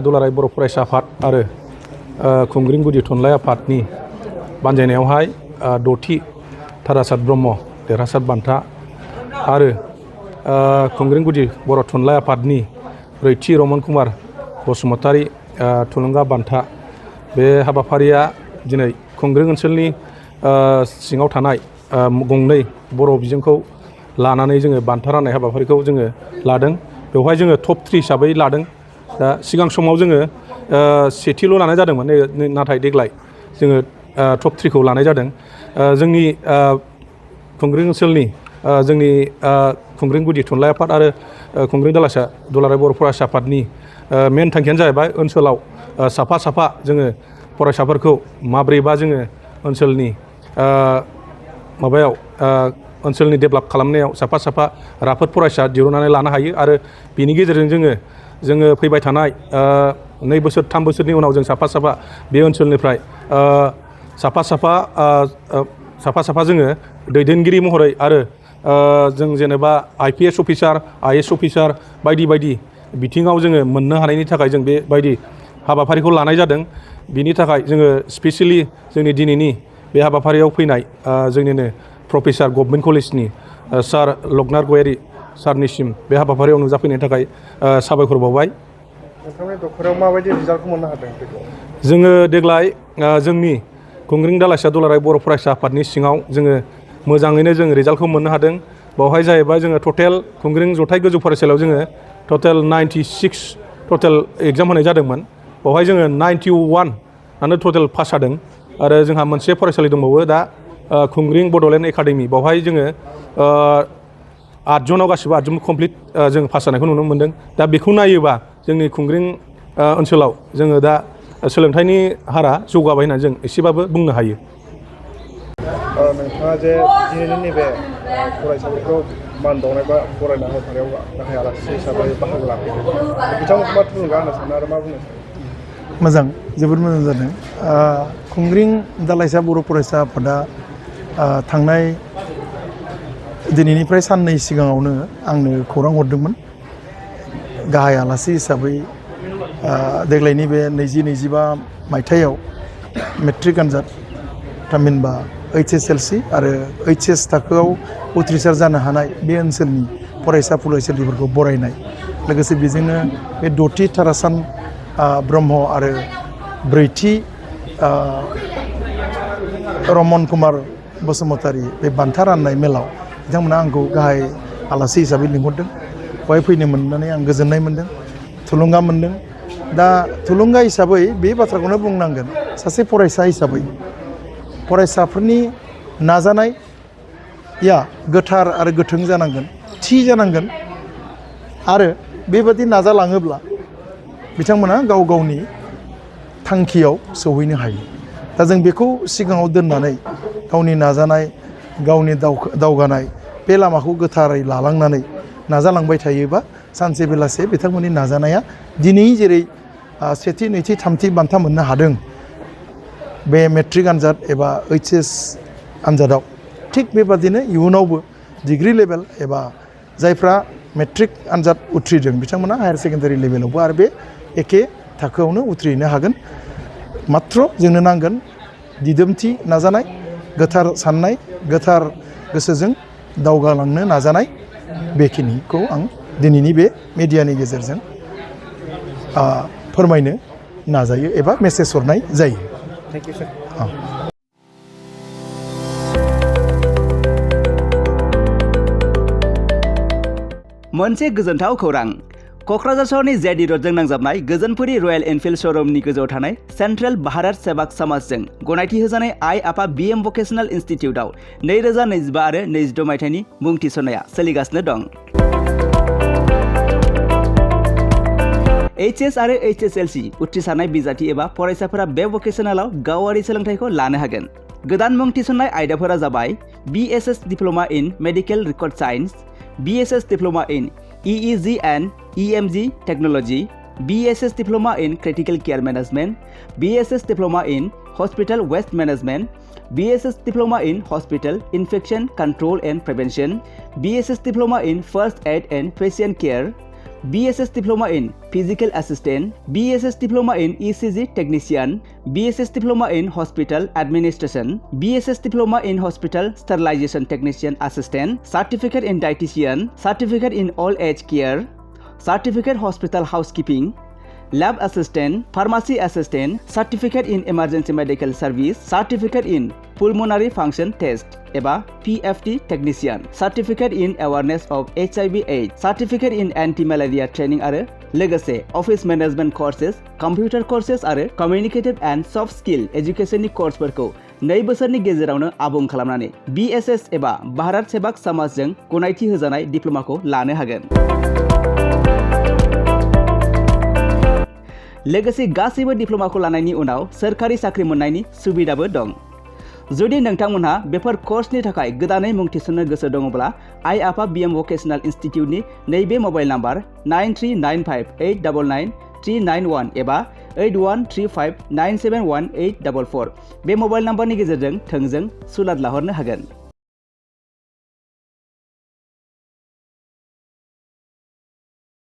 दुलाराय बर' फरायसा आफाद आरो खुंग्रिं गुदि थुनलाइ आफादनि बानजायनायावहाय 6थि तारासात ब्रह्म देरहासार बान्था आरो खुंग्रिं गुदि बर' थुनलाइ आफादनि 4थि रमन कुमार बसुमतारी थुलुंगा बान्था बे हाबाफारिया दिनै खुंग्रिं ओनसोलनि सिङाव थानाय गंनै बर' बिजोंखौ लानानै जोङो बान्था राननाय हाबाफारिखौ जोङो लादों। बेवहाय जोङो टप 3 हिसाबै लादों। दा सिगां समाव जोङो सेथिल' लानाय जादोंमोन, नाथाय देग्लाय जोङो टप 3खौ लानाय जादों। जोंनि खुंग्रिं ओनसोलनि जोंनि खुंग्रिं गुदि थुनलाइ आफाद आरो खुंग्रिं दुलाराय बर' फरायसा आफादनि मेन थांखियानो जाहैबाय ओनसोलाव साफा साफा जोङो फरायसाफोरखौ माब्रैबा जोङो ओनसोलनि ओनसोलनि डेभेलप खालामनायाव साफा साफा राफोद फरायसा दिहुननानै लानो हायो आरो बिनि गेजेरजों जोङो फैबाय थानाय 2 बोसोर 3 बोसोरनि उनाव जों साफा साफा बे ओनसोलनिफ्राय साफा साफा जोङो दैदेनगिरि महरै आरो जों जेनेबा IPS अफिसार IAS अफिसार बायदि बायदि बिथिङाव जोङो मोननो हानायनि थाखाय जों बेबायदि हाबाफारिखौ लानाय जादों। बिनि थाखाय जोङो स्पेसियेलि जोंनि दिनैनि बे हाबाफारियाव फैनाय जोंनिनो प्रफेसार गभर्नमेन्ट कलेजनि सार लकनाथ गयारि सारनिसिम बे हाबाफारियाव नुजाफैनायनि थाखाय साबायखर बावबाय। नोंथांनि दखरायाव माबायदि रिजाल्टखौ मोननो हादों? जोङो देग्लाय जोंनि खुंग्रिं दुलाराय बर' फरायसा आफादनि सिङाव जोङो मोजाङैनो जों रिजाल्टखौ मोननो हादों। बावहाय जाहैबाय जोङो टटेल खुंग्रिं जथाइ गोजौ फरायसालियाव जोङो टटेल 96 टटेल एग्जाम होनाय जादोंमोन। बावहाय जोङो 91 आनो टटेल पास जादों। आरो जोंहा मोनसे फरायसालि दंबावो दा खुंग्रिं बड'लेण्ड एकाडेमि, बावहाय जोङो 8 जनाव गासिबो 8 जन कमप्लिट जों पास जानायखौ नुनो मोन्दों। दा बेखौ नायोबा जोंनि खुंग्रिं ओनसोलाव जोङो दा सोलोंथाइनि हारा जौगाबाय होननानै जों एसेबाबो बुंनो हायो। नोंथाङा जे दिनैनि नैबे फरायसाफोरखौ मान बावनाय बा बरायनाय हाबाफारियाव गाहाय आलासि हिसाबै बाहागो लाफैदों, बिथांमोनखौ मा थुलुंगा होनो सानो आरो मा बुंनो सानो? मोजां, जोबोद मोजां जादों। खुंग्रिं दालाइसा बर' फरायसा आफादा थांनाय दिनैनिफ्राय साननै सिगाङावनो आंनो खौरां हरदोंमोन। गाहाय आलासि हिसाबै देग्लायनि बे 2025 मायथाइयाव मेट्रिक आनजाद थामहिनबा HSLC आरो HS थाखोआव उथ्रिसार जानो हानाय बे ओनसोलनि फरायसा फरायसुलिफोरखौ बरायनाय, लोगोसे बेजोंनो बे 6थि तारासान ब्रह्म आरो 4थि रमन कुमार बसुमतारी बे बान्था राननाय मेलाव बिथांमोना आंखौ गाहाय आलासि हिसाबै लिंहरदों। बेवहाय फैनो मोननानै आं गोजोननाय मोन्दों, थुलुंगा मोन्दों। दा थुलुंगा हिसाबै बे बाथ्राखौनो बुंनांगोन, सासे फरायसा हिसाबै फरायसाफोरनि नाजानाया गोथार आरो गोथों जानांगोन, थि जानांगोन आरो बेबादि नाजालाङोब्ला बिथांमोना गाव गावनि थांखियाव सौहैनो हायो। दा जों बेखौ सिगाङाव दोननानै गावनि नाजानाय, गावनि दावगानाय बे लामाखौ गोथारै लालांनानै नाजालांबाय थायोबा सानसे बेलासे बिथांमोननि नाजानाया दिनै जेरै 1थि 2थि 3थि बान्था मोननो हादों बे मेट्रिक आनजाद एबा HS आनजादाव, थिग बेबादिनो इयुनावबो डिग्री लेभेल एबा जायफ्रा मेट्रिक आनजाद उथ्रिदों बिथांमोना हायार सेकेन्डारि लेभेलावबो आरो बे एखे थाखोआवनो उथ्रिनो हागोन। मात्र जोंनो नांगोन दिदोमथि नाजानाय, गोथार साननाय, गोथार गोसोजों दावगालांनो नाजानाय। बेखिनिखौ आं दिनैनि बे मिडियानि गेजेरजों फोरमायनो नाजायो एबा मेसेज हरनाय जायो। थेंक इउ सार। मोनसे गोजोनथाव खौरां। क'क्राझार सहरनि जेडि रडजों नांजाबनाय गोजोनपुरी रयेल एनफिल्ड श'रुमनि गोजौआव थानाय सेन्ट्रेल भारत सेवाक समाजजों गनायथि होजानाय आइ आफा BM भकेशनेल इनस्टिटिउटआव 2025 आरो 26 मायथाइनि मुं थिसननाया सोलिगासिनो दं। HS आरो HSLC उथ्रिसारनाय बिजाथि एबा फरायसाफोरा बे भकेशनेलाव गावारि सोलोंथाइखौ लानो हागोन। गोदान मुं थिसननाय आयदाफोरा जाबाय BSS diploma in medical record science, BSS diploma in EEG and EMG Technology, BSS Diploma in Critical Care Management, BSS Diploma in Hospital Waste Management, BSS Diploma in Hospital Infection Control and Prevention, BSS Diploma in First Aid and Patient Care, BSS Diploma in Physical Assistant, BSS Diploma in ECG Technician, BSS Diploma in Hospital Administration, BSS Diploma in Hospital Sterilization Technician Assistant, Certificate in Dietitian, Certificate in Old Age Care, Certificate Hospital Housekeeping, Lab Assistant, Pharmacy Assistant, Certificate in Emergency Medical Service, Certificate in Pulmonary Function Test एबा PFT Technician, Certificate in Awareness of HIV/AIDS, Certificate in Anti-Malaria Training आरो लोगोसे Office Management Courses, Computer Courses आरो Communicative and Soft Skill Educationनि कर्सफोरखौ 2 बोसोरनि गेजेरावनो आबुं खालामनानै BSS एबा भारत सेवाक समाजजों गनायथि होजानाय डिप्ल'माखौ लानो हागोन। लोगोसे गासैबो डिप्ल'माखौ लानायनि उनाव सोरखारि साख्रि मोननायनि सुबिदाबो दं। जुदि नोंथांमोनहा बेफोर कर्सनि थाखाय गोदानै मुं थिसननो गोसो दङब्ला आइ आफा BM भकेशनेल इनस्टिट्यूटनि नैबे मबाइल नाम्बार 9395899391 एबा 8135971844 बे मबाइल नाम्बारनि गेजेरजों थोंजों सुलाद लाहरनो हागोन।